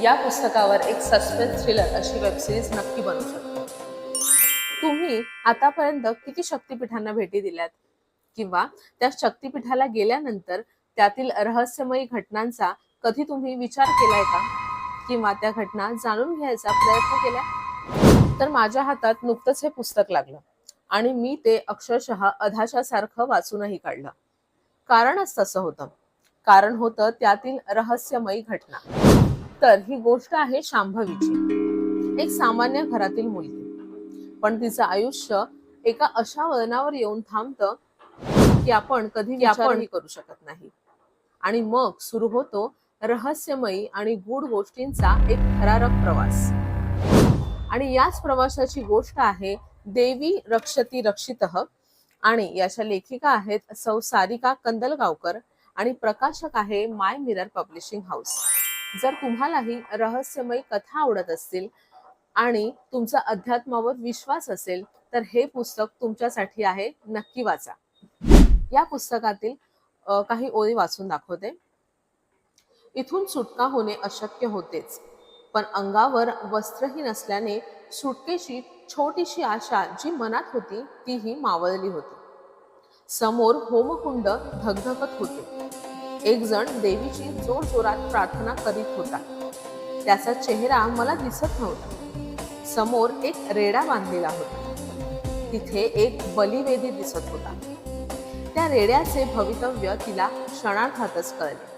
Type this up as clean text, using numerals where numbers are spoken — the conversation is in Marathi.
या पुस्तकावर एक सस्पेन्स थ्रिलर अशी वेबसिरीज नक्की बनू शकते. तुम्ही आतापर्यंत किती शक्तिपीठांना भेटी दिल्यात किंवा त्या शक्तिपीठाला गेल्यानंतर त्यातील रहस्यमयी घटनांचा कधी तुम्ही विचार केलाय का? किंवा त्या घटना जाणून घ्यायचा प्रयत्न केला? तर माझ्या हातात नुकतंच हे पुस्तक लागलं आणि मी ते अक्षरशः अधाशा सारखं वाचूनही काढलं. कारणच तसं होतं. कारण होतं त्यातील रहस्यमयी घटना. तर ही गोष्ट आहे शांभवीची. एक सामान्य घरातील मुलगी, पण तिचं आयुष्य एका अशा वळणावर येऊन थांबतं की आपण कधी विचारही करू शकत नाही. आणि मग सुरू होतो रहस्यमयी आणि गूढ गोष्टींचा एक थरारक प्रवास. आणि याच प्रवासाची गोष्ट आहे देवी रक्षती रक्षितः. आणि याच्या लेखिका आहेत सौ सारिका कंदलगावकर आणि प्रकाशक आहे माय मिरर पब्लिशिंग हाऊस. जर तुम्हालाही रहस्यमयी कथा आवडत असतील आणि तुमचा अध्यात्मावर विश्वास असेल तर हे पुस्तक तुमच्यासाठी आहे. नक्की वाचा. या पुस्तकातील काही ओळी वाचून दाखवते. इथून सुटका होणे अशक्य होतेच, पण अंगावर वस्त्रही नसल्याने सुटकेची छोटीशी आशा जी मनात होती तीही मावळली होती. समोर होमकुंड धगधगत होते. एक जण देवीची जोरजोरात प्रार्थना करीत होता. त्याचा चेहरा मला दिसत नव्हता. समोर एक रेडा बांधलेला होता. तिथे एक बलिवेदी दिसत होता. त्या रेड्याचे भवितव्य तिला क्षणार्धातच कळले.